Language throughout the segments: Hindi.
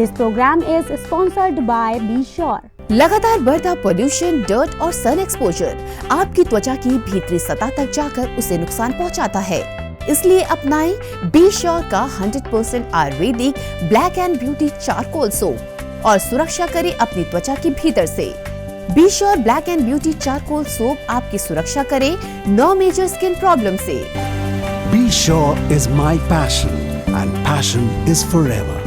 This program is sponsored by Be Sure. लगातार बढ़ता पोल्यूशन, डर्ट और सन एक्सपोजर आपकी त्वचा की भीतरी सतह तक जाकर उसे नुकसान पहुंचाता है। इसलिए अपनाएं बी श्योर का 100% Ayurvedic black and beauty charcoal soap और सुरक्षा करें अपनी त्वचा की भीतर से। Be sure black and beauty charcoal soap आपकी सुरक्षा करे 9 मेजर स्किन प्रॉब्लम से। Be Sure is my passion and passion is forever.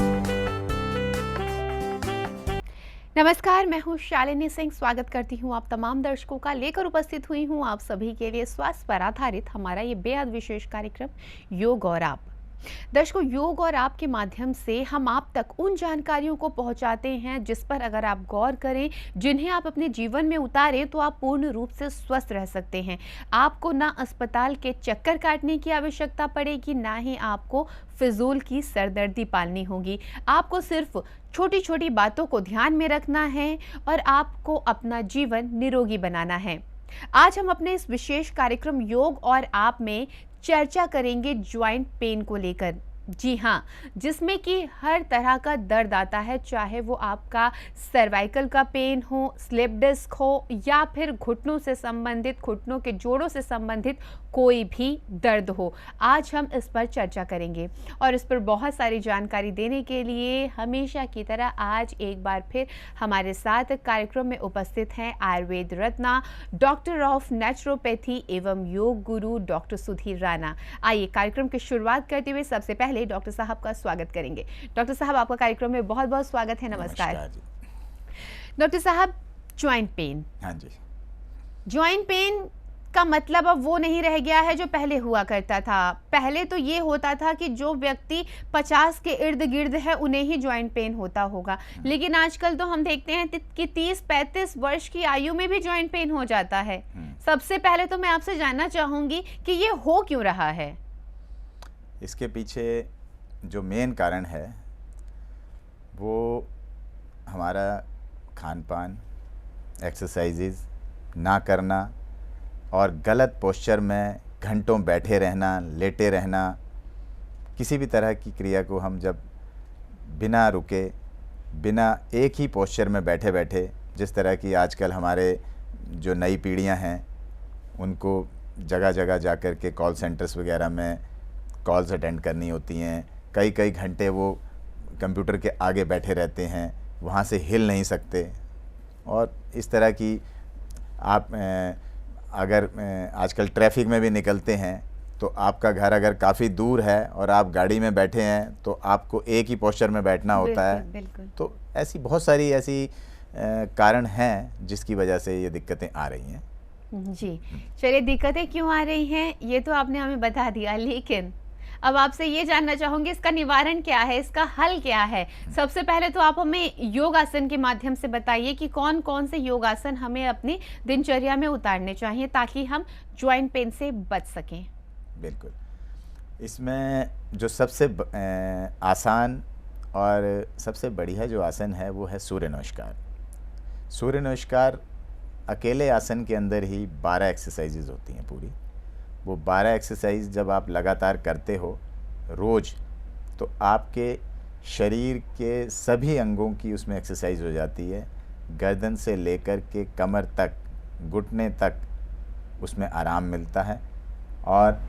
नमस्कार, मैं हूं शालिनी सिंह। स्वागत करती हूं आप तमाम दर्शकों का। लेकर उपस्थित हुई हूं आप सभी के लिए स्वास्थ्य पर आधारित हमारा ये बेहद विशेष कार्यक्रम योग और आप। दर्शकों, योग और आप के माध्यम से हम आप तक उन जानकारियों को पहुंचाते हैं जिस पर अगर आप गौर करें, जिन्हें आप अपने जीवन में उतारें तो आप पूर्ण रूप से स्वस्थ रह सकते हैं। आपको ना अस्पताल के चक्कर काटने की आवश्यकता पड़ेगी, ना ही आपको फिजूल की सरदर्दी पालनी होगी। आपको सिर्फ छोटी छोटी बातों को ध्यान में रखना है और आपको अपना जीवन निरोगी बनाना है। आज हम अपने इस विशेष कार्यक्रम योग और आप में चर्चा करेंगे ज्वाइंट पेन को लेकर। जी हाँ, जिसमें कि हर तरह का दर्द आता है, चाहे वो आपका सर्वाइकल का पेन हो, स्लिप डिस्क हो या फिर घुटनों से संबंधित, घुटनों के जोड़ों से संबंधित कोई भी दर्द हो। आज हम इस पर चर्चा करेंगे और इस पर बहुत सारी जानकारी देने के लिए हमेशा की तरह आज एक बार फिर हमारे साथ कार्यक्रम में उपस्थित हैं Ayurveda Ratna, doctor of naturopathy एवं योग गुरु डॉक्टर सुधीर राणा। आइए कार्यक्रम की शुरुआत करते हुए सबसे पहले डॉक्टर साहब का स्वागत करेंगे। डॉक्टर साहब, आपका कार्यक्रम में बहुत बहुत स्वागत है। नमस्कार डॉक्टर साहब। ज्वाइंट पेन, हाँ जी, ज्वाइंट पेन का मतलब अब वो नहीं रह गया है जो पहले हुआ करता था। पहले तो ये होता था कि जो व्यक्ति 50 के इर्द गिर्द है उन्हें ही ज्वाइंट पेन होता होगा, लेकिन आजकल तो हम देखते हैं कि 30-35 वर्ष की आयु में भी ज्वाइंट पेन हो जाता है। सबसे पहले तो मैं आपसे जानना चाहूंगी कि ये हो क्यों रहा है। इसके पीछे जो मेन कारण है वो हमारा खान पान, एक्सरसाइजेज ना करना और गलत पोस्चर में घंटों बैठे रहना, लेटे रहना। किसी भी तरह की क्रिया को हम जब बिना रुके, बिना एक ही पोस्चर में बैठे बैठे, जिस तरह की आजकल हमारे जो नई पीढ़ियां हैं उनको जगह जगह जा कर के कॉल सेंटर्स वगैरह में कॉल्स अटेंड करनी होती हैं, कई कई घंटे वो कंप्यूटर के आगे बैठे रहते हैं, वहाँ से हिल नहीं सकते। और इस तरह की आप अगर आजकल ट्रैफिक में भी निकलते हैं तो आपका घर अगर काफ़ी दूर है और आप गाड़ी में बैठे हैं तो आपको एक ही पोस्चर में बैठना होता है। बिल्कुल। तो ऐसी बहुत सारी ऐसी कारण हैं जिसकी वजह से ये दिक्कतें आ रही हैं। जी, चलिए, दिक्कतें क्यों आ रही हैं ये तो आपने हमें बता दिया, लेकिन अब आपसे ये जानना चाहूंगी इसका निवारण क्या है, इसका हल क्या है। सबसे पहले तो आप हमें योगासन के माध्यम से बताइए कि कौन कौन से योगासन हमें अपनी दिनचर्या में उतारने चाहिए ताकि हम ज्वाइंट पेन से बच सकें। बिल्कुल, इसमें जो सबसे आसान और सबसे बढ़िया जो आसन है वो है सूर्य नमस्कार। सूर्य नमस्कार अकेले आसन के अंदर ही 12 एक्सरसाइजेज होती हैं पूरी। वो 12 एक्सरसाइज जब आप लगातार करते हो रोज़, तो आपके शरीर के सभी अंगों की उसमें एक्सरसाइज हो जाती है। गर्दन से लेकर के कमर तक, घुटने तक उसमें आराम मिलता है और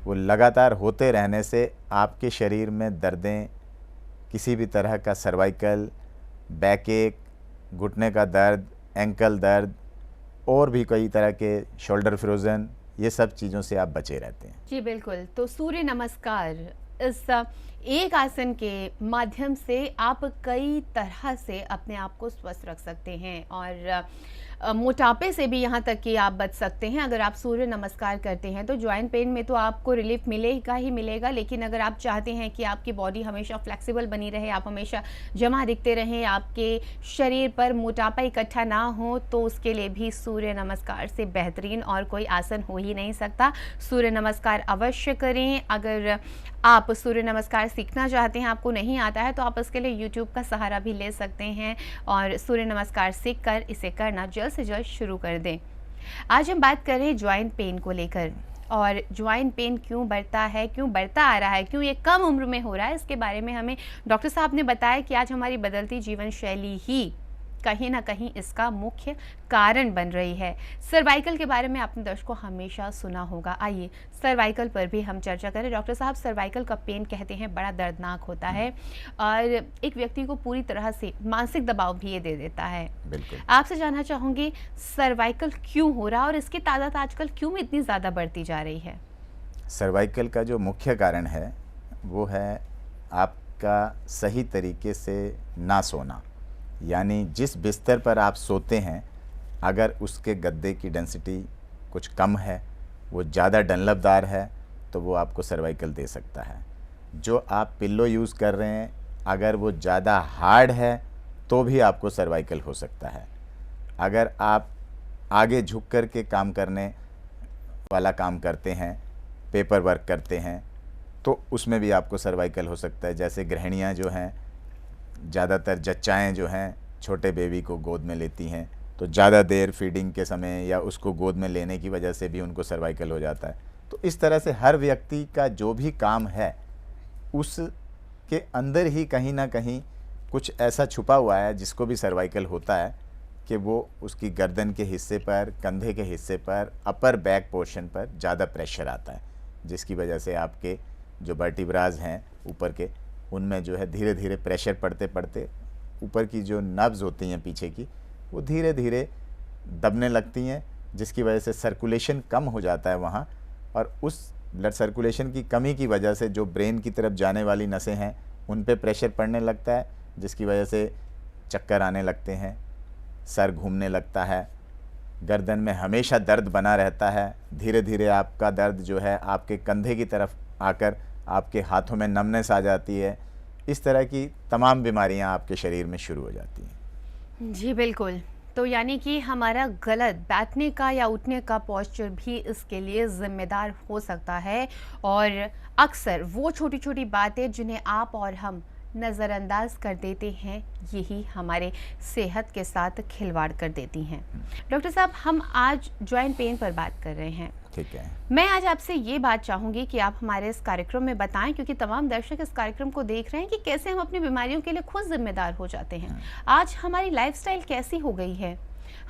वो लगातार होते रहने से आपके शरीर में दर्दें, किसी भी तरह का सर्वाइकल, बैक एक, घुटने का दर्द, एंकल दर्द और भी कई तरह के शोल्डर फ्रोजन, ये सब चीज़ों से आप बचे रहते हैं। जी बिल्कुल। तो सूर्य नमस्कार, इस एक आसन के माध्यम से आप कई तरह से अपने आप को स्वस्थ रख सकते हैं और मोटापे से भी यहाँ तक कि आप बच सकते हैं। अगर आप सूर्य नमस्कार करते हैं तो ज्वाइंट पेन में तो आपको रिलीफ मिलेगा ही मिलेगा, लेकिन अगर आप चाहते हैं कि आपकी बॉडी हमेशा फ्लेक्सिबल बनी रहे, आप हमेशा जमा दिखते रहें, आपके शरीर पर मोटापा इकट्ठा ना हो, तो उसके लिए भी सूर्य नमस्कार से बेहतरीन और कोई आसन हो ही नहीं सकता। सूर्य नमस्कार अवश्य करें। अगर आप सूर्य नमस्कार सीखना चाहते हैं, आपको नहीं आता है, तो आप इसके लिए YouTube का सहारा भी ले सकते हैं और सूर्य नमस्कार सीखकर इसे करना जल्द से जल्द शुरू कर दें। आज हम बात कर रहे हैं ज्वाइंट पेन को लेकर। और ज्वाइंट पेन क्यों बढ़ता है, क्यों बढ़ता आ रहा है, क्यों ये कम उम्र में हो रहा है, इसके बारे में हमें डॉक्टर साहब ने बताया कि आज हमारी बदलती जीवन शैली ही कहीं ना कहीं इसका मुख्य कारण बन रही है। सर्वाइकल के बारे में आपने दर्शकों हमेशा सुना होगा। आइए सर्वाइकल पर भी हम चर्चा करें। डॉक्टर साहब, सर्वाइकल का पेन कहते हैं बड़ा दर्दनाक होता है और एक व्यक्ति को पूरी तरह से मानसिक दबाव भी ये दे देता है। बिल्कुल। आपसे जानना चाहूँगी सर्वाइकल क्यों हो रहा है और इसकी तादाद आजकल क्यों इतनी ज़्यादा बढ़ती जा रही है? सर्वाइकल का जो मुख्य कारण है वो है आपका सही तरीके से ना सोना। यानी जिस बिस्तर पर आप सोते हैं, अगर उसके गद्दे की डेंसिटी कुछ कम है, वो ज़्यादा डनलपदार है, तो वो आपको सर्वाइकल दे सकता है। जो आप पिल्लो यूज़ कर रहे हैं, अगर वो ज़्यादा हार्ड है तो भी आपको सर्वाइकल हो सकता है। अगर आप आगे झुक कर के काम करने वाला काम करते हैं, पेपर वर्क करते हैं, तो उसमें भी आपको सर्वाइकल हो सकता है। जैसे गृहिणियाँ जो हैं, ज़्यादातर जच्चाएँ जो हैं छोटे बेबी को गोद में लेती हैं, तो ज़्यादा देर फीडिंग के समय या उसको गोद में लेने की वजह से भी उनको सर्वाइकल हो जाता है। तो इस तरह से हर व्यक्ति का जो भी काम है उसके अंदर ही कहीं ना कहीं कुछ ऐसा छुपा हुआ है जिसको भी सर्वाइकल होता है कि वो उसकी गर्दन के हिस्से पर, कंधे के हिस्से पर, अपर बैक पोर्शन पर ज़्यादा प्रेशर आता है, जिसकी वजह से आपके जो वर्टिब्राज हैं ऊपर के, उनमें जो है धीरे धीरे प्रेशर पड़ते पड़ते ऊपर की जो नर्व्स होती हैं पीछे की, वो धीरे धीरे दबने लगती हैं, जिसकी वजह से सर्कुलेशन कम हो जाता है वहाँ, और उस ब्लड सर्कुलेशन की कमी की वजह से जो ब्रेन की तरफ जाने वाली नसें हैं उन पे प्रेशर पड़ने लगता है, जिसकी वजह से चक्कर आने लगते हैं, सर घूमने लगता है, गर्दन में हमेशा दर्द बना रहता है। धीरे धीरे आपका दर्द जो है आपके कंधे की तरफ आकर आपके हाथों में नमनेस आ जाती है। इस तरह की तमाम बीमारियां आपके शरीर में शुरू हो जाती हैं। जी बिल्कुल। तो यानी कि हमारा गलत बैठने का या उठने का पोस्चर भी इसके लिए ज़िम्मेदार हो सकता है, और अक्सर वो छोटी छोटी बातें जिन्हें आप और हम नज़रअंदाज कर देते हैं, यही हमारे सेहत के साथ खिलवाड़ कर देती हैं। डॉक्टर साहब, हम आज जॉइंट पेन पर बात कर रहे हैं। ठीक है। मैं आज आपसे ये बात चाहूँगी कि आप हमारे इस कार्यक्रम में बताएं, क्योंकि तमाम दर्शक इस कार्यक्रम को देख रहे हैं कि कैसे हम अपनी बीमारियों के लिए खुद जिम्मेदार हो जाते हैं। आज हमारी लाइफस्टाइल कैसी हो गई है,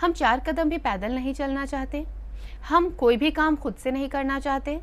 हम 4 कदम भी पैदल नहीं चलना चाहते, हम कोई भी काम खुद से नहीं करना चाहते।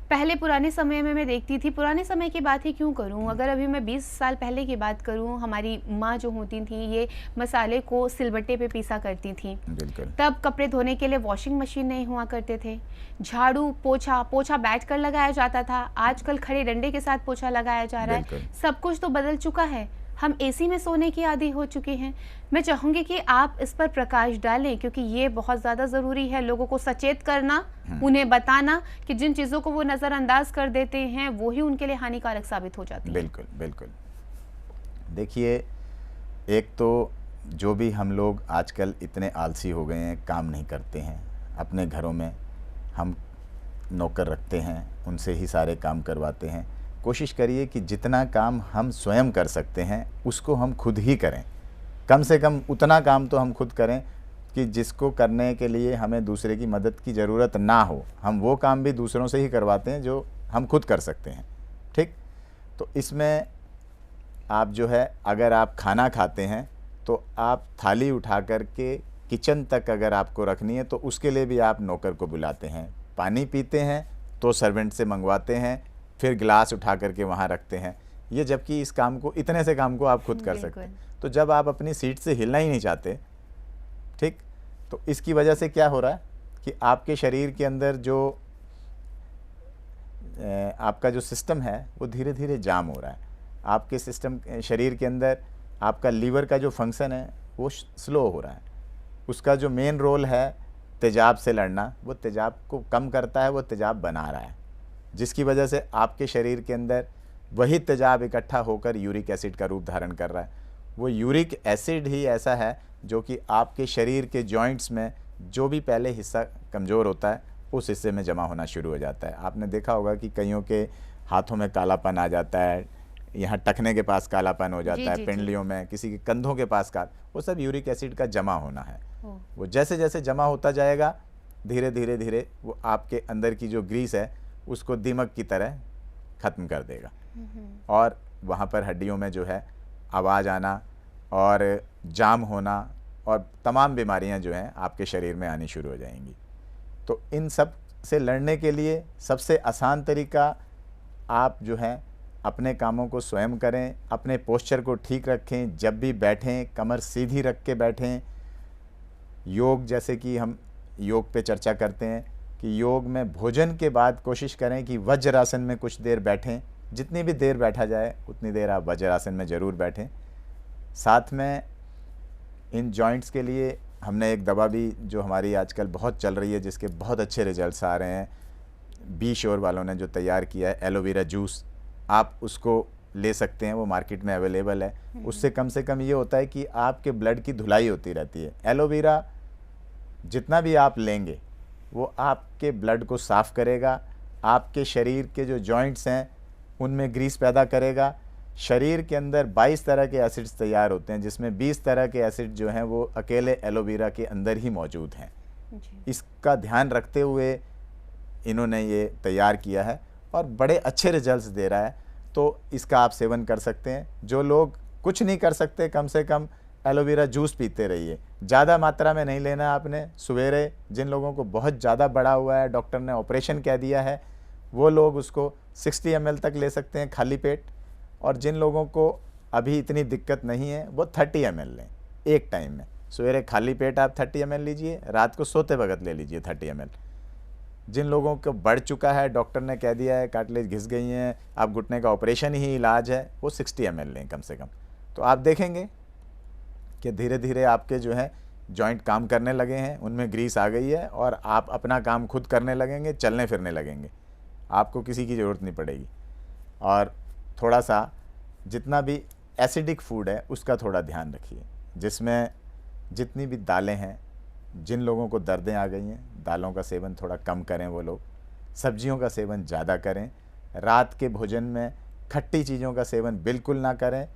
पहले पुराने समय में मैं देखती थी, पुराने समय की बात ही क्यों करूं, अगर अभी मैं 20 साल पहले की बात करूं, हमारी माँ जो होती थी ये मसाले को सिलबट्टे पे पीसा करती थी। बिल्कुल। तब कपड़े धोने के लिए वॉशिंग मशीन नहीं हुआ करते थे, झाड़ू पोछा बैठकर लगाया जाता था, आजकल खड़े डंडे के साथ पोछा लगाया जा रहा है। सब कुछ तो बदल चुका है, हम एसी में सोने की आदी हो चुके हैं। मैं चाहूँगी कि आप इस पर प्रकाश डालें, क्योंकि ये बहुत ज़्यादा ज़रूरी है लोगों को सचेत करना, उन्हें बताना कि जिन चीज़ों को वो नज़रअंदाज कर देते हैं वो ही उनके लिए हानिकारक साबित हो जाती है। बिल्कुल बिल्कुल। देखिए, एक तो जो भी हम लोग आजकल इतने आलसी हो गए हैं, काम नहीं करते हैं, अपने घरों में हम नौकर रखते हैं, उनसे ही सारे काम करवाते हैं। कोशिश करिए कि जितना काम हम स्वयं कर सकते हैं उसको हम खुद ही करें। कम से कम उतना काम तो हम खुद करें कि जिसको करने के लिए हमें दूसरे की मदद की ज़रूरत ना हो। हम वो काम भी दूसरों से ही करवाते हैं जो हम खुद कर सकते हैं। ठीक, तो इसमें आप जो है, अगर आप खाना खाते हैं तो आप थाली उठा कर के किचन तक अगर आपको रखनी है तो उसके लिए भी आप नौकर को बुलाते हैं। पानी पीते हैं तो सर्वेंट से मंगवाते हैं, फिर गिलास उठा करके वहाँ रखते हैं। ये जबकि इस काम को, इतने से काम को आप खुद कर सकते हैं। तो जब आप अपनी सीट से हिलना ही नहीं चाहते, ठीक, तो इसकी वजह से क्या हो रहा है कि आपके शरीर के अंदर जो आपका जो सिस्टम है वो धीरे धीरे जाम हो रहा है। आपके सिस्टम, शरीर के अंदर आपका लीवर का जो फंक्शन है वो स्लो हो रहा है। उसका जो मेन रोल है तेजाब से लड़ना, वो तेजाब को कम करता है, वो तेजाब बना रहा है, जिसकी वजह से आपके शरीर के अंदर वही तेजाब इकट्ठा होकर यूरिक एसिड का रूप धारण कर रहा है। वो यूरिक एसिड ही ऐसा है जो कि आपके शरीर के जॉइंट्स में जो भी पहले हिस्सा कमज़ोर होता है उस हिस्से में जमा होना शुरू हो जाता है। आपने देखा होगा कि कईयों के हाथों में कालापन आ जाता है, यहाँ टखने के पास कालापन हो जाता है, पिंडलियों में, किसी के कंधों के पास वो सब यूरिक एसिड का जमा होना है। वो जैसे जैसे जमा होता जाएगा धीरे धीरे धीरे वो आपके अंदर की जो ग्रीस है उसको दीमक की तरह ख़त्म कर देगा और वहाँ पर हड्डियों में जो है आवाज़ आना और जाम होना और तमाम बीमारियाँ जो हैं आपके शरीर में आनी शुरू हो जाएंगी। तो इन सब से लड़ने के लिए सबसे आसान तरीका आप जो है अपने कामों को स्वयं करें, अपने पोस्चर को ठीक रखें, जब भी बैठें कमर सीधी रख के बैठें। योग, जैसे कि हम योग पे चर्चा करते हैं कि योग में भोजन के बाद कोशिश करें कि वज्रासन में कुछ देर बैठें। जितनी भी देर बैठा जाए उतनी देर आप वज्रासन में ज़रूर बैठें। साथ में इन जॉइंट्स के लिए हमने एक दवा भी जो हमारी आजकल बहुत चल रही है, जिसके बहुत अच्छे रिजल्ट्स आ रहे हैं, बी श्योर वालों ने जो तैयार किया है एलोवेरा जूस, आप उसको ले सकते हैं, वो मार्केट में अवेलेबल है। उससे कम से कम ये होता है कि आपके ब्लड की धुलाई होती रहती है। एलोवेरा जितना भी आप लेंगे वो आपके ब्लड को साफ़ करेगा, आपके शरीर के जो जॉइंट्स हैं उनमें ग्रीस पैदा करेगा। शरीर के अंदर 22 तरह के एसिड्स तैयार होते हैं, जिसमें 20 तरह के एसिड जो हैं वो अकेले एलोवेरा के अंदर ही मौजूद हैं। इसका ध्यान रखते हुए इन्होंने ये तैयार किया है और बड़े अच्छे रिजल्ट्स दे रहा है। तो इसका आप सेवन कर सकते हैं। जो लोग कुछ नहीं कर सकते, कम से कम एलोवेरा जूस पीते रहिए। ज़्यादा मात्रा में नहीं लेना आपने। सवेरे जिन लोगों को बहुत ज़्यादा बढ़ा हुआ है, डॉक्टर ने ऑपरेशन कह दिया है, वो लोग उसको 60 ml तक ले सकते हैं खाली पेट। और जिन लोगों को अभी इतनी दिक्कत नहीं है वो 30 ml लें एक टाइम में। सवेरे खाली पेट आप 30 ml लीजिए, रात को सोते वक्त ले लीजिए 30 ml। जिन लोगों को बढ़ चुका है, डॉक्टर ने कह दिया है कार्टिलेज घिस गई हैं, आप घुटने का ऑपरेशन ही इलाज है, वो 60 ml लें कम से कम। तो आप देखेंगे कि धीरे धीरे आपके जो है जॉइंट काम करने लगे हैं, उनमें ग्रीस आ गई है और आप अपना काम खुद करने लगेंगे, चलने फिरने लगेंगे, आपको किसी की ज़रूरत नहीं पड़ेगी। और थोड़ा सा जितना भी एसिडिक फूड है उसका थोड़ा ध्यान रखिए, जिसमें जितनी भी दालें हैं, जिन लोगों को दर्दें आ गई हैं, दालों का सेवन थोड़ा कम करें वो लोग। सब्जियों का सेवन ज़्यादा करें। रात के भोजन में खट्टी चीज़ों का सेवन बिल्कुल ना करें।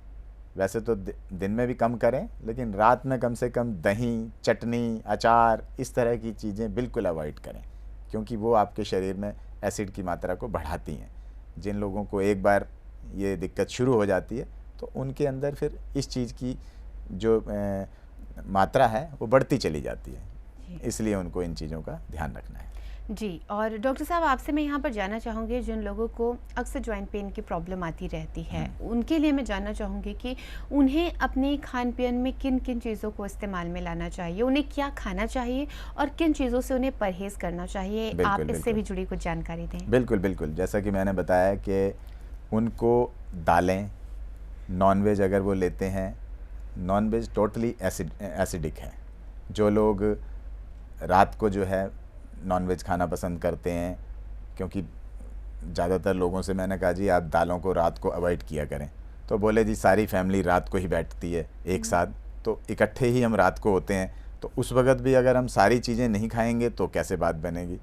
वैसे तो दिन में भी कम करें, लेकिन रात में कम से कम दही, चटनी, अचार, इस तरह की चीज़ें बिल्कुल अवॉइड करें, क्योंकि वो आपके शरीर में एसिड की मात्रा को बढ़ाती हैं। जिन लोगों को एक बार ये दिक्कत शुरू हो जाती है तो उनके अंदर फिर इस चीज़ की जो मात्रा है वो बढ़ती चली जाती है। इसलिए उनको इन चीज़ों का ध्यान रखना है। जी, और डॉक्टर साहब आपसे मैं यहाँ पर जानना चाहूँगी, जिन लोगों को अक्सर जॉइंट पेन की प्रॉब्लम आती रहती है, उनके लिए मैं जानना चाहूँगी कि उन्हें अपने खान पीन में किन किन चीज़ों को इस्तेमाल में लाना चाहिए, उन्हें क्या खाना चाहिए और किन चीज़ों से उन्हें परहेज़ करना चाहिए। आप इससे भी जुड़ी कुछ जानकारी दें। बिल्कुल बिल्कुल, जैसा कि मैंने बताया कि उनको दालें, नॉनवेज अगर वो लेते हैं, नॉनवेज टोटली एसिडिक है। जो लोग रात को जो है नॉनवेज खाना पसंद करते हैं, क्योंकि ज़्यादातर लोगों से मैंने कहा जी आप दालों को रात को अवॉइड किया करें, तो बोले जी सारी फैमिली रात को ही बैठती है एक साथ, तो इकट्ठे ही हम रात को होते हैं, तो उस वक्त भी अगर हम सारी चीज़ें नहीं खाएंगे तो कैसे बात बनेगी।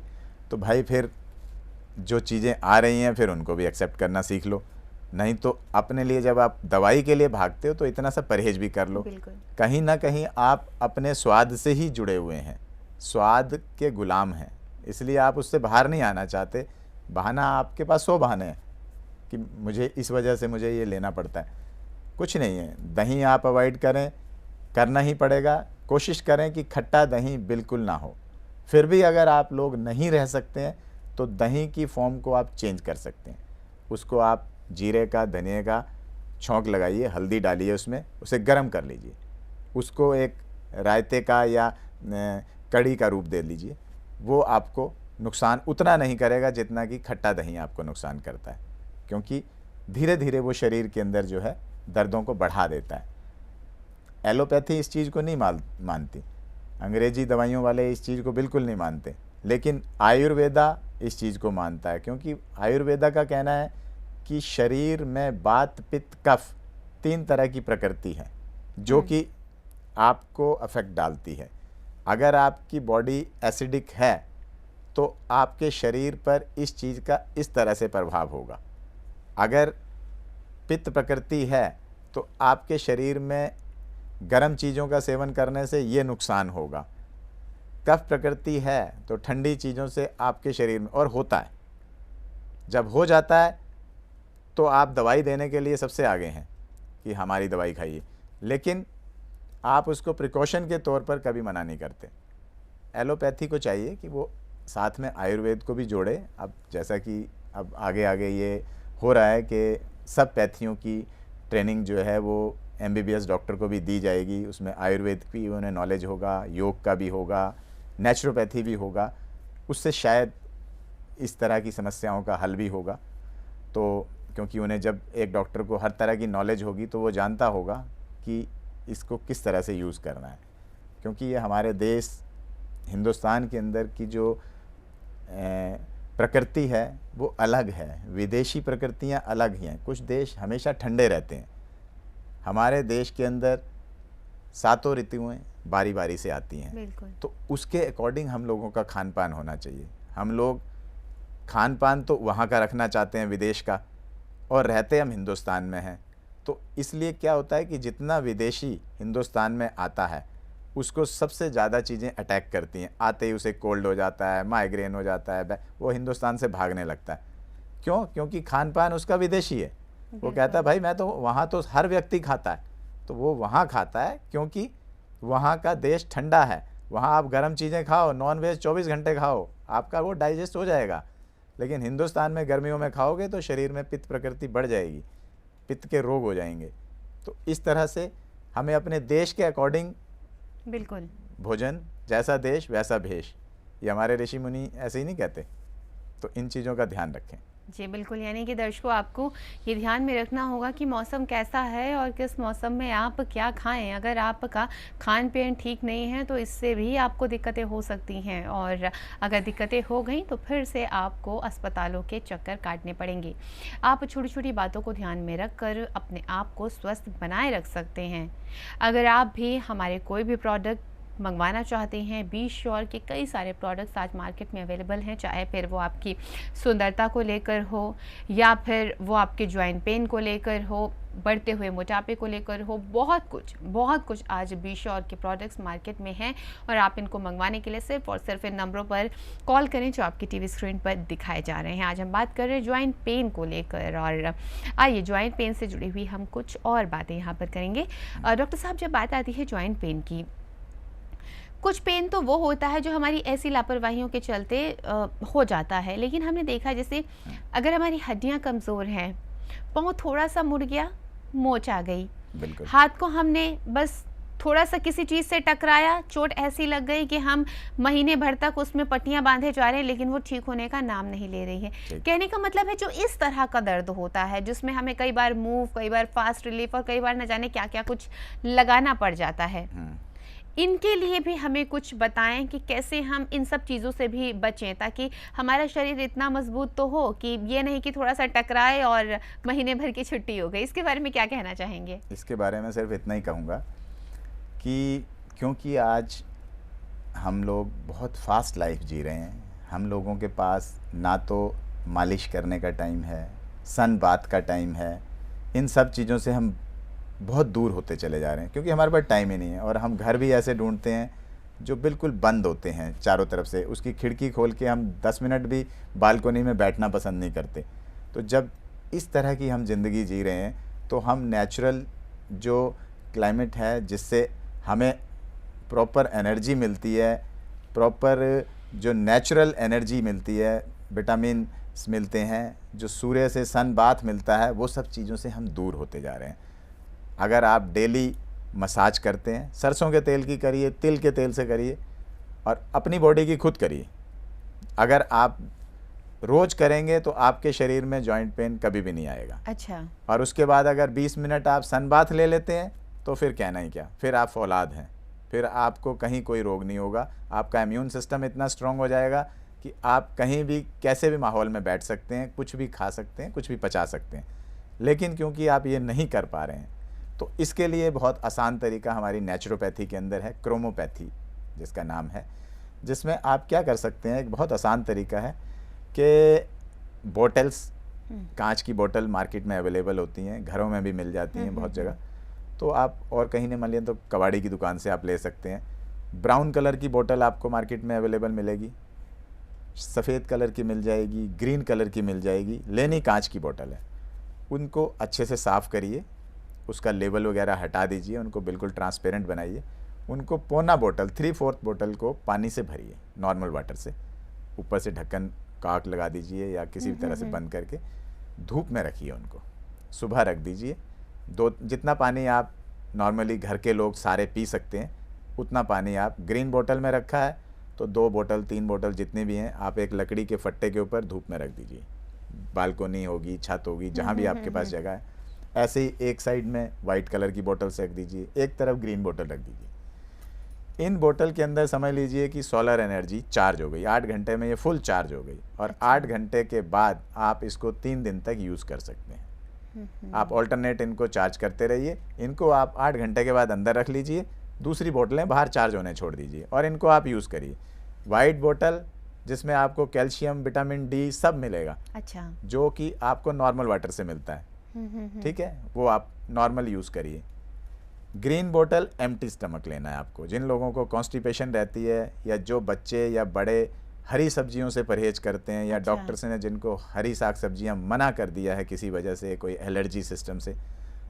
तो भाई फिर जो चीज़ें आ रही हैं फिर उनको भी एक्सेप्ट करना सीख लो। नहीं तो अपने लिए जब आप दवाई के लिए भागते हो तो इतना सा परहेज भी कर लो। कहीं ना कहीं आप अपने स्वाद से ही जुड़े हुए हैं, स्वाद के गुलाम हैं, इसलिए आप उससे बाहर नहीं आना चाहते। बहाना आपके पास 100 बहाने हैं कि मुझे इस वजह से मुझे ये लेना पड़ता है। कुछ नहीं है, दही आप अवॉइड करें, करना ही पड़ेगा। कोशिश करें कि खट्टा दही बिल्कुल ना हो। फिर भी अगर आप लोग नहीं रह सकते हैं तो दही की फॉर्म को आप चेंज कर सकते हैं। उसको आप जीरे का, धनिया का छौंक लगाइए, हल्दी डालिए उसमें, उसे गर्म कर लीजिए, उसको एक रायते का या कड़ी का रूप दे लीजिए। वो आपको नुकसान उतना नहीं करेगा जितना कि खट्टा दही आपको नुकसान करता है, क्योंकि धीरे धीरे वो शरीर के अंदर जो है दर्दों को बढ़ा देता है। एलोपैथी इस चीज़ को नहीं मानती, अंग्रेजी दवाइयों वाले इस चीज़ को बिल्कुल नहीं मानते, लेकिन आयुर्वेदा इस चीज़ को मानता है, क्योंकि आयुर्वेदा का कहना है कि शरीर में वात, पित्त, कफ 3 तरह की प्रकृति है जो कि आपको अफेक्ट डालती है। अगर आपकी बॉडी एसिडिक है तो आपके शरीर पर इस चीज़ का इस तरह से प्रभाव होगा। अगर पित्त प्रकृति है तो आपके शरीर में गर्म चीज़ों का सेवन करने से ये नुकसान होगा। कफ प्रकृति है तो ठंडी चीज़ों से आपके शरीर में और होता है, जब हो जाता है तो आप दवाई देने के लिए सबसे आगे हैं कि हमारी दवाई खाइए, लेकिन आप उसको प्रिकॉशन के तौर पर कभी मना नहीं करते। एलोपैथी को चाहिए कि वो साथ में आयुर्वेद को भी जोड़े। अब जैसा कि अब आगे आगे ये हो रहा है कि सब पैथियों की ट्रेनिंग जो है वो MBBS डॉक्टर को भी दी जाएगी, उसमें आयुर्वेद की उन्हें नॉलेज होगा, योग का भी होगा, नेचुरोपैथी भी होगा, उससे शायद इस तरह की समस्याओं का हल भी होगा। तो क्योंकि उन्हें जब एक डॉक्टर को हर तरह की नॉलेज होगी तो वो जानता होगा कि इसको किस तरह से यूज़ करना है, क्योंकि ये हमारे देश हिंदुस्तान के अंदर की जो प्रकृति है वो अलग है, विदेशी प्रकृतियाँ अलग ही हैं। कुछ देश हमेशा ठंडे रहते हैं, हमारे देश के अंदर सातों ऋतुएं बारी बारी से आती हैं। बिल्कुल। तो उसके अकॉर्डिंग हम लोगों का खान पान होना चाहिए। हम लोग खान पान तो वहाँ का रखना चाहते हैं विदेश का, और रहते हम हिंदुस्तान में हैं, तो इसलिए क्या होता है कि जितना विदेशी हिंदुस्तान में आता है उसको सबसे ज़्यादा चीज़ें अटैक करती हैं। आते ही उसे कोल्ड हो जाता है, माइग्रेन हो जाता है, वो हिंदुस्तान से भागने लगता है। क्यों? क्योंकि खान पान उसका विदेशी है। वो कहता है भाई मैं तो वहाँ तो हर व्यक्ति खाता है, तो वो वहाँ खाता है क्योंकि वहाँ का देश ठंडा है, वहाँ आप गर्म चीज़ें खाओ, नॉन वेज 24 घंटे खाओ, आपका वो डाइजेस्ट हो जाएगा। लेकिन हिंदुस्तान में गर्मियों में खाओगे तो शरीर में पित्त प्रकृति बढ़ जाएगी, पित्त के रोग हो जाएंगे। तो इस तरह से हमें अपने देश के अकॉर्डिंग बिल्कुल भोजन, जैसा देश वैसा भेष, ये हमारे ऋषि मुनि ऐसे ही नहीं कहते। तो इन चीज़ों का ध्यान रखें। जी बिल्कुल, यानी कि दर्शकों आपको ये ध्यान में रखना होगा कि मौसम कैसा है और किस मौसम में आप क्या खाएं। अगर आपका खान पीन ठीक नहीं है तो इससे भी आपको दिक्कतें हो सकती हैं, और अगर दिक्कतें हो गई तो फिर से आपको अस्पतालों के चक्कर काटने पड़ेंगे। आप छोटी छोटी बातों को ध्यान में रख कर अपने आप को स्वस्थ बनाए रख सकते हैं। अगर आप भी हमारे कोई भी प्रोडक्ट मंगवाना चाहते हैं, बी श्योर के कई सारे प्रोडक्ट्स आज मार्केट में अवेलेबल हैं, चाहे फिर वो आपकी सुंदरता को लेकर हो या फिर वो आपके जॉइंट पेन को लेकर हो, बढ़ते हुए मोटापे को लेकर हो। बहुत कुछ आज बी श्योर के प्रोडक्ट्स मार्केट में हैं, और आप इनको मंगवाने के लिए सिर्फ और सिर्फ इन नंबरों पर कॉल करें जो आपकी टीवी स्क्रीन पर दिखाए जा रहे हैं। आज हम बात कर रहे हैं जॉइंट पेन को लेकर, और आइए जॉइंट पेन से जुड़ी हुई हम कुछ और बातें यहाँ पर करेंगे। डॉक्टर साहब, जब बात आती है जॉइंट पेन की, कुछ पेन तो वो होता है जो हमारी ऐसी लापरवाहियों के चलते हो जाता है, लेकिन हमने देखा जैसे अगर हमारी हड्डियां कमज़ोर हैं, पाँव थोड़ा सा मुड़ गया, मोच आ गई, हाथ को हमने बस थोड़ा सा किसी चीज़ से टकराया, चोट ऐसी लग गई कि हम महीने भर तक उसमें पट्टियां बांधे जा रहे हैं, लेकिन वो ठीक होने का नाम नहीं ले रही है। कहने का मतलब है जो इस तरह का दर्द होता है जिसमें हमें कई बार मूव, कई बार फास्ट रिलीफ और कई बार न जाने क्या क्या कुछ लगाना पड़ जाता है, इनके लिए भी हमें कुछ बताएं कि कैसे हम इन सब चीज़ों से भी बचें, ताकि हमारा शरीर इतना मजबूत तो हो कि ये नहीं कि थोड़ा सा टकराए और महीने भर की छुट्टी हो गई। इसके बारे में क्या कहना चाहेंगे? इसके बारे में सिर्फ इतना ही कहूँगा कि क्योंकि आज हम लोग बहुत फास्ट लाइफ जी रहे हैं, हम लोगों के पास ना तो मालिश करने का टाइम है, सन बाथ का टाइम है, इन सब चीज़ों से हम बहुत दूर होते चले जा रहे हैं क्योंकि हमारे पास टाइम ही नहीं है। और हम घर भी ऐसे ढूंढते हैं जो बिल्कुल बंद होते हैं चारों तरफ से, उसकी खिड़की खोल के हम 10 मिनट भी बालकोनी में बैठना पसंद नहीं करते। तो जब इस तरह की हम ज़िंदगी जी रहे हैं तो हम नेचुरल जो क्लाइमेट है जिससे हमें प्रॉपर एनर्जी मिलती है, प्रॉपर जो नेचुरल एनर्जी मिलती है, विटामिन मिलते हैं, जो सूर्य से सन बाथ मिलता है, वो सब चीज़ों से हम दूर होते जा रहे हैं। अगर आप डेली मसाज करते हैं, सरसों के तेल की करिए, तिल के तेल से करिए और अपनी बॉडी की खुद करिए। अगर आप रोज़ करेंगे तो आपके शरीर में जॉइंट पेन कभी भी नहीं आएगा। अच्छा। और उसके बाद अगर 20 मिनट आप सन बाथ ले लेते हैं तो फिर कहना ही क्या, फिर आप फौलाद हैं, फिर आपको कहीं कोई रोग नहीं होगा। आपका इम्यून सिस्टम इतना स्ट्रॉन्ग हो जाएगा कि आप कहीं भी कैसे भी माहौल में बैठ सकते हैं, कुछ भी खा सकते हैं, कुछ भी पचा सकते हैं। लेकिन क्योंकि आप ये नहीं कर पा रहे हैं तो इसके लिए बहुत आसान तरीका हमारी नेचुरोपैथी के अंदर है, क्रोमोपैथी जिसका नाम है, जिसमें आप क्या कर सकते हैं, एक बहुत आसान तरीका है कि बोटल्स, कांच की बोतल मार्केट में अवेलेबल होती हैं, घरों में भी मिल जाती हैं बहुत जगह, तो आप और कहीं नहीं मिले तो कबाड़ी की दुकान से आप ले सकते हैं। ब्राउन कलर की बोतल आपको मार्केट में अवेलेबल मिलेगी, सफ़ेद कलर की मिल जाएगी, ग्रीन कलर की मिल जाएगी, लेनी कांच की बोतल है। उनको अच्छे से साफ़ करिए, उसका लेबल वगैरह हटा दीजिए, उनको बिल्कुल ट्रांसपेरेंट बनाइए। उनको पौना बोतल 3/4 बोतल को पानी से भरिए, नॉर्मल वाटर से, ऊपर से ढक्कन काक लगा दीजिए या किसी भी तरह से बंद करके धूप में रखिए। उनको सुबह रख दीजिए। जितना पानी आप नॉर्मली घर के लोग सारे पी सकते हैं उतना पानी आप, ग्रीन बोतल में रखा है तो 2 बोतल 3 बोतल जितने भी हैं आप एक लकड़ी के फट्टे के ऊपर धूप में रख दीजिए। बालकोनी होगी, छत होगी, जहाँ भी आपके पास जगह है, ऐसे ही एक साइड में वाइट कलर की बोतल से रख दीजिए, एक तरफ ग्रीन बोतल रख दीजिए। इन बोतल के अंदर समझ लीजिए कि सोलर एनर्जी चार्ज हो गई, 8 घंटे में ये फुल चार्ज हो गई और 8 घंटे के बाद आप इसको 3 दिन तक यूज़ कर सकते हैं। आप ऑल्टरनेट इनको चार्ज करते रहिए। इनको आप 8 घंटे के बाद अंदर रख लीजिए, दूसरी बोतलें बाहर चार्ज होने छोड़ दीजिए और इनको आप यूज़ करिए। वाइट बोतल जिसमें आपको कैल्शियम, विटामिन डी सब मिलेगा, अच्छा, जो कि आपको नॉर्मल वाटर से मिलता है, ठीक है, वो आप नॉर्मल यूज़ करिए। ग्रीन बोतल एम्प्टी स्टमक लेना है आपको। जिन लोगों को कॉन्स्टिपेशन रहती है या जो बच्चे या बड़े हरी सब्जियों से परहेज करते हैं या अच्छा। डॉक्टर्स ने जिनको हरी साग सब्जियां मना कर दिया है किसी वजह से, कोई एलर्जी सिस्टम से,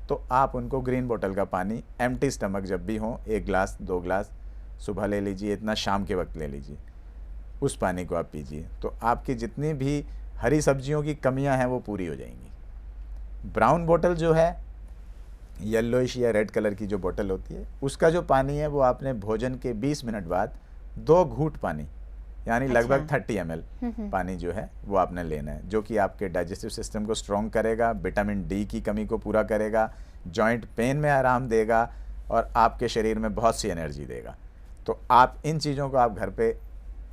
तो आप उनको ग्रीन बोतल का पानी एम्प्टी स्टमक जब भी हो 1 ग्लास 2 ग्लास सुबह ले लीजिए, इतना शाम के वक्त ले लीजिए, उस पानी को आप पीजिए। तो आपकी जितनी भी हरी सब्जियों की कमियां हैं वो पूरी हो जाएंगी। ब्राउन बोतल जो है, येलोइश या रेड कलर की जो बोतल होती है, उसका जो पानी है वो आपने भोजन के 20 मिनट बाद 2 घूंट पानी, यानी लगभग 30 ml पानी जो है वो आपने लेना है, जो कि आपके डाइजेस्टिव सिस्टम को स्ट्रॉन्ग करेगा, विटामिन डी की कमी को पूरा करेगा, जॉइंट पेन में आराम देगा और आपके शरीर में बहुत सी एनर्जी देगा। तो आप इन चीज़ों को आप घर पे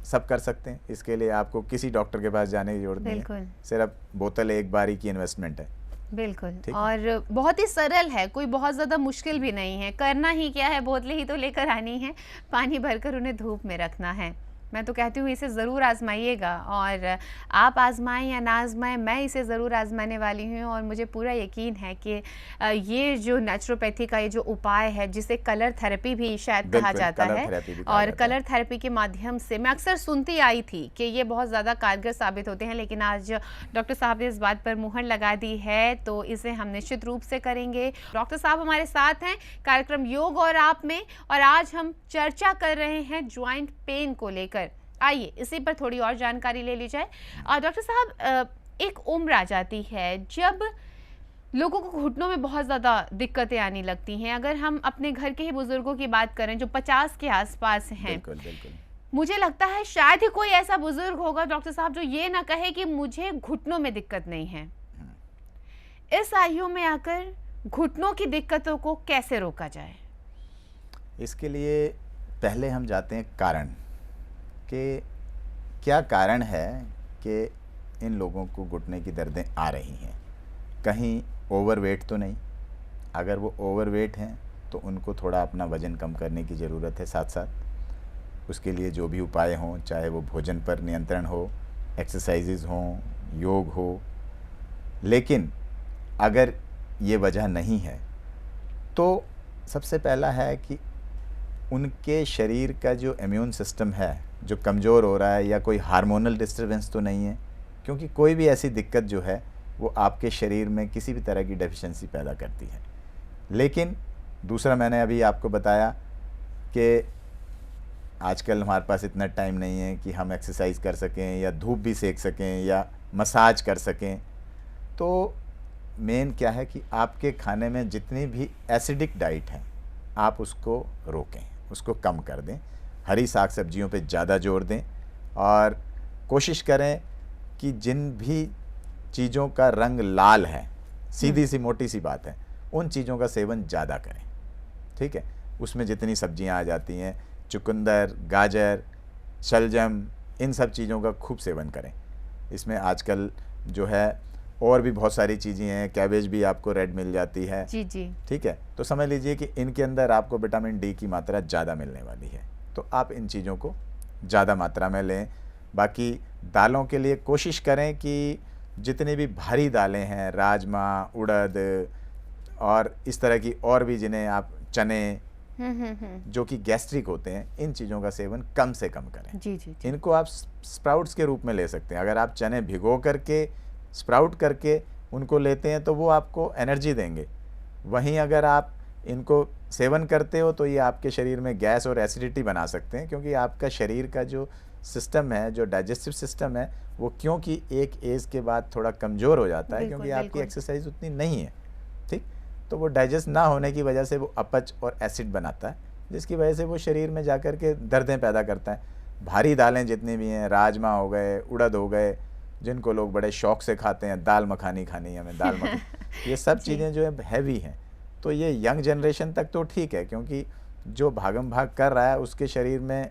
सब कर सकते हैं। इसके लिए आपको किसी डॉक्टर के पास जाने की जरूरत नहीं है, सिर्फ बोतल एक बारी की इन्वेस्टमेंट है। बिल्कुल, और बहुत ही सरल है, कोई बहुत ज़्यादा मुश्किल भी नहीं है। करना ही क्या है, बोतलें ही तो लेकर आनी है, पानी भरकर उन्हें धूप में रखना है। मैं तो कहती हूँ इसे ज़रूर आजमाइएगा, और आप आजमाएं या ना आजमाएं, मैं इसे ज़रूर आजमाने वाली हूँ। और मुझे पूरा यकीन है कि ये जो नेचुरोपैथी का ये जो उपाय है, जिसे कलर थेरेपी भी शायद कहा जाता है, और कलर थेरेपी के माध्यम से मैं अक्सर सुनती आई थी कि ये बहुत ज़्यादा कारगर साबित होते हैं, लेकिन आज डॉक्टर साहब ने इस बात पर मुहर लगा दी है, तो इसे हम निश्चित रूप से करेंगे। डॉक्टर साहब हमारे साथ हैं कार्यक्रम योग और आप में, और आज हम चर्चा कर रहे हैं ज्वाइंट पेन को लेकर। आइए इसी पर थोड़ी और जानकारी ले ली जाए। डॉक्टर साहब, एक उम्र आ जाती है जब लोगों को घुटनों में बहुत ज़्यादा दिक्कतें आने लगती हैं। अगर हम अपने घर के ही बुजुर्गों की बात करें जो 50 के आसपास हैं, बिल्कुल बिल्कुल, मुझे लगता है शायद ही कोई ऐसा बुजुर्ग होगा डॉक्टर साहब जो ये ना कहे कि मुझे घुटनों में दिक्कत नहीं है। इस आयु में आकर घुटनों की दिक्कतों को कैसे रोका जाए? इसके लिए पहले हम जाते हैं कारण कि क्या कारण है कि इन लोगों को घुटने की दर्दें आ रही हैं। कहीं ओवरवेट तो नहीं? अगर वो ओवरवेट हैं तो उनको थोड़ा अपना वज़न कम करने की ज़रूरत है। साथ साथ उसके लिए जो भी उपाय हों, चाहे वो भोजन पर नियंत्रण हो, एक्सरसाइजेज हों, योग हो, लेकिन अगर ये वजह नहीं है तो सबसे पहला है कि उनके शरीर का जो इम्यून सिस्टम है जो कमज़ोर हो रहा है, या कोई हार्मोनल डिस्टर्बेंस तो नहीं है, क्योंकि कोई भी ऐसी दिक्कत जो है वो आपके शरीर में किसी भी तरह की डेफिशिएंसी पैदा करती है। लेकिन दूसरा, मैंने अभी आपको बताया कि आजकल हमारे पास इतना टाइम नहीं है कि हम एक्सरसाइज कर सकें या धूप भी सेक सकें या मसाज कर सकें। तो मेन क्या है कि आपके खाने में जितनी भी एसिडिक डाइट है आप उसको रोकें, उसको कम कर दें, हरी साग सब्जियों पे ज़्यादा जोर दें, और कोशिश करें कि जिन भी चीज़ों का रंग लाल है, सीधी सी मोटी सी बात है, उन चीज़ों का सेवन ज़्यादा करें। ठीक है, उसमें जितनी सब्जियां आ जाती हैं, चुकंदर, गाजर, शलजम, इन सब चीज़ों का खूब सेवन करें। इसमें आजकल जो है और भी बहुत सारी चीज़ें हैं, कैबेज भी आपको रेड मिल जाती है। जी जी, ठीक है, तो समझ लीजिए कि इनके अंदर आपको विटामिन डी की मात्रा ज़्यादा मिलने वाली है, तो आप इन चीज़ों को ज़्यादा मात्रा में लें। बाकी दालों के लिए कोशिश करें कि जितनी भी भारी दालें हैं, राजमा, उड़द और इस तरह की और भी जिन्हें आप चने, जो कि गैस्ट्रिक होते हैं, इन चीज़ों का सेवन कम से कम करें। जी जी जी। इनको आप स्प्राउट्स के रूप में ले सकते हैं। अगर आप चने भिगो करके स्प्राउट करके उनको लेते हैं तो वो आपको एनर्जी देंगे। वहीं अगर आप इनको सेवन करते हो तो ये आपके शरीर में गैस और एसिडिटी बना सकते हैं, क्योंकि आपका शरीर का जो सिस्टम है, जो डाइजेस्टिव सिस्टम है, वो क्योंकि एक एज के बाद थोड़ा कमज़ोर हो जाता है, बिल्कुल, क्योंकि आपकी बिल्कुल। एक्सरसाइज उतनी नहीं है, ठीक। तो वो डाइजेस्ट ना होने की वजह से वो अपच और एसिड बनाता है, जिसकी वजह से वो शरीर में जा कर के दर्दें पैदा करता है। भारी दालें जितनी भी हैं, राजमा हो गए, उड़द हो गए, जिनको लोग बड़े शौक से खाते हैं, दाल मखानी खानी है हमें, दाल मखनी, ये सब जी। चीज़ें जो है हैवी हैं। तो ये यंग जनरेशन तक तो ठीक है, क्योंकि जो भागम भाग कर रहा है उसके शरीर में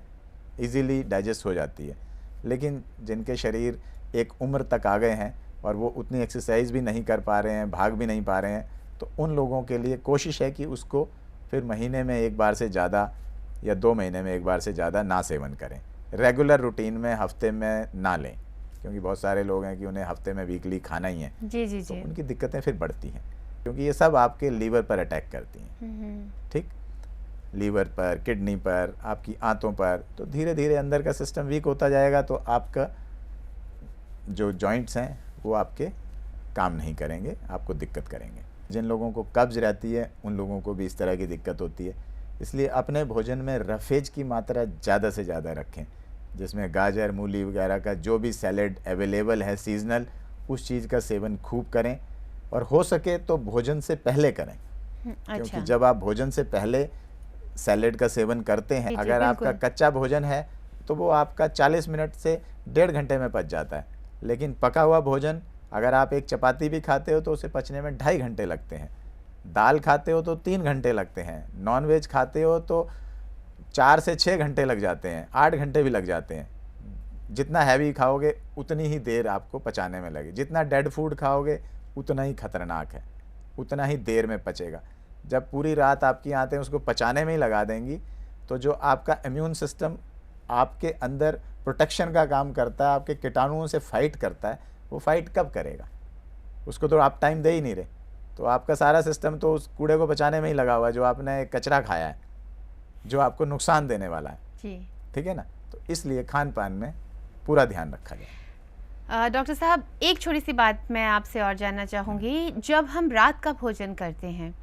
इजीली डाइजेस्ट हो जाती है। लेकिन जिनके शरीर एक उम्र तक आ गए हैं और वो उतनी एक्सरसाइज भी नहीं कर पा रहे हैं, भाग भी नहीं पा रहे हैं, तो उन लोगों के लिए कोशिश है कि उसको फिर महीने में एक बार से ज़्यादा या 2 महीने में एक बार से ज़्यादा ना सेवन करें। रेगुलर रूटीन में हफ्ते में ना लें, क्योंकि बहुत सारे लोग हैं कि उन्हें हफ्ते में वीकली खाना ही है, जी जी तो जी। उनकी दिक्कतें फिर बढ़ती हैं, क्योंकि ये सब आपके लीवर पर अटैक करती हैं, ठीक। लीवर पर, किडनी पर, आपकी आंतों पर, तो धीरे धीरे अंदर का सिस्टम वीक होता जाएगा, तो आपका जो जॉइंट्स हैं वो आपके काम नहीं करेंगे, आपको दिक्कत करेंगे। जिन लोगों को कब्ज़ रहती है उन लोगों को भी इस तरह की दिक्कत होती है। इसलिए अपने भोजन में रफेज की मात्रा ज़्यादा से ज़्यादा रखें, जिसमें गाजर, मूली वगैरह का जो भी सैलेड अवेलेबल है सीजनल, उस चीज़ का सेवन खूब करें, और हो सके तो भोजन से पहले करें, क्योंकि अच्छा। जब आप भोजन से पहले सैलेड का सेवन करते हैं, जी, जी, अगर आपका बिल्कुल। कच्चा भोजन है तो वो आपका 40 मिनट से 1.5 घंटे में पच जाता है। लेकिन पका हुआ भोजन, अगर आप एक चपाती भी खाते हो तो उसे पचने में 2.5 घंटे लगते हैं, दाल खाते हो तो 3 घंटे लगते हैं, नॉन वेज खाते हो तो 4 से 6 घंटे लग जाते हैं, 8 घंटे भी लग जाते हैं। जितना हैवी खाओगे उतनी ही देर आपको पचाने में लगे, जितना डेड फूड खाओगे उतना ही खतरनाक है, उतना ही देर में पचेगा। जब पूरी रात आपकी आंतें उसको पचाने में ही लगा देंगी, तो जो आपका इम्यून सिस्टम आपके अंदर प्रोटेक्शन का काम करता है, आपके कीटाणुओं से फाइट करता है, वो फाइट कब करेगा? उसको तो आप टाइम दे ही नहीं रहे। तो आपका सारा सिस्टम तो उस कूड़े को बचाने में ही लगा हुआ है, जो आपने कचरा खाया है, जो आपको नुकसान देने वाला है, जी। ठीक है ना। तो इसलिए खान पान में पूरा ध्यान रखा जाए। डॉक्टर साहब, एक छोटी सी बात मैं आपसे और जानना चाहूँगी। जब हम रात का भोजन करते हैं,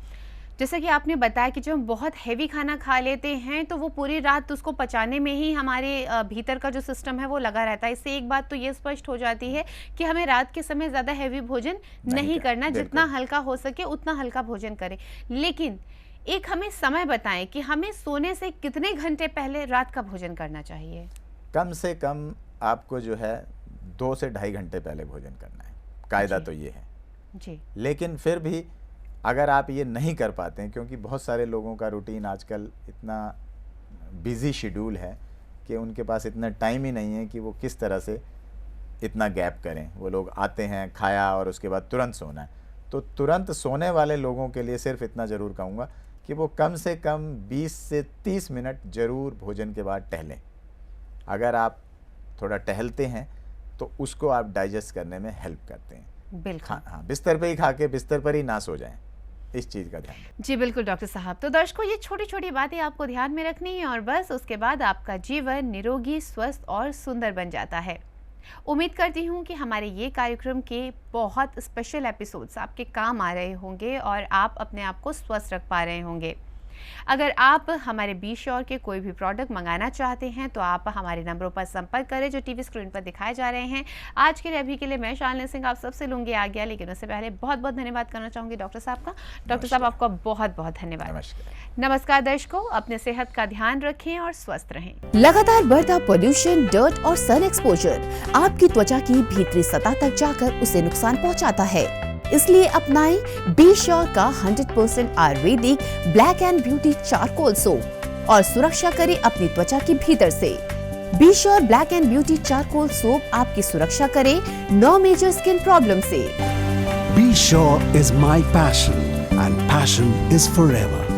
जैसा कि आपने बताया कि जब हम बहुत हैवी खाना खा लेते हैं तो वो पूरी रात उसको पचाने में ही हमारे भीतर का जो सिस्टम है वो लगा रहता है। इससे एक बात तो ये स्पष्ट हो जाती है कि हमें रात के समय ज़्यादा हैवी भोजन नहीं करना, जितना हल्का हो सके उतना हल्का भोजन करें। लेकिन एक हमें समय बताएं कि हमें सोने से कितने घंटे पहले रात का भोजन करना चाहिए? कम से कम आपको जो है 2 से 2.5 घंटे पहले भोजन करना है, कायदा जी। तो ये है। जी। लेकिन फिर भी अगर आप ये नहीं कर पाते हैं, क्योंकि बहुत सारे लोगों का रूटीन आजकल इतना बिजी शेड्यूल है कि उनके पास इतना टाइम ही नहीं है कि वो किस तरह से इतना गैप करें। वो लोग आते हैं, खाया और उसके बाद तुरंत सोना है। तो तुरंत सोने वाले लोगों के लिए सिर्फ इतना ज़रूर कहूँगा कि वो कम से कम 20 से 30 मिनट ज़रूर भोजन के बाद टहलें। अगर आप थोड़ा टहलते हैं तो उसको आप डाइजेस्ट करने में हेल्प करते हैं। बिल्कुल। हाँ, बिस्तर पे ही खा के बिस्तर पर ही ना सो जाएं, इस चीज़ का ध्यान रखें। जी बिल्कुल डॉक्टर साहब। तो दर्शकों, ये छोटी छोटी बातें आपको ध्यान में रखनी है और बस उसके बाद आपका जीवन निरोगी, स्वस्थ और सुंदर बन जाता है। उम्मीद करती हूँ कि हमारे ये कार्यक्रम के बहुत स्पेशल एपिसोड्स आपके काम आ रहे होंगे और आप अपने आप को स्वस्थ रख पा रहे होंगे। अगर आप हमारे बी श्योर के कोई भी प्रोडक्ट मंगाना चाहते हैं तो आप हमारे नंबरों पर संपर्क करें जो टीवी स्क्रीन पर दिखाए जा रहे हैं। आज के लिए अभी के लिए मैं शालिनी सिंह आप सबसे लूंगी आज्ञा, लेकिन उससे पहले बहुत बहुत धन्यवाद करना चाहूँगी डॉक्टर साहब का। डॉक्टर साहब, आपका बहुत बहुत धन्यवाद। नमस्कार। नमस्कार दर्शकों, अपने सेहत का ध्यान रखें और स्वस्थ रहें। लगातार बढ़ता पोल्यूशन, डर्ट और सन एक्सपोजर आपकी त्वचा की भीतरी सतह तक जाकर उसे नुकसान पहुंचाता है। इसलिए अपनाएं बी श्योर का 100% Ayurvedic black and beauty charcoal soap और सुरक्षा करें अपनी त्वचा की भीतर से। Be sure black and beauty charcoal soap आपकी सुरक्षा करे 9 मेजर स्किन प्रॉब्लम से। Be Sure is my passion, and passion is forever.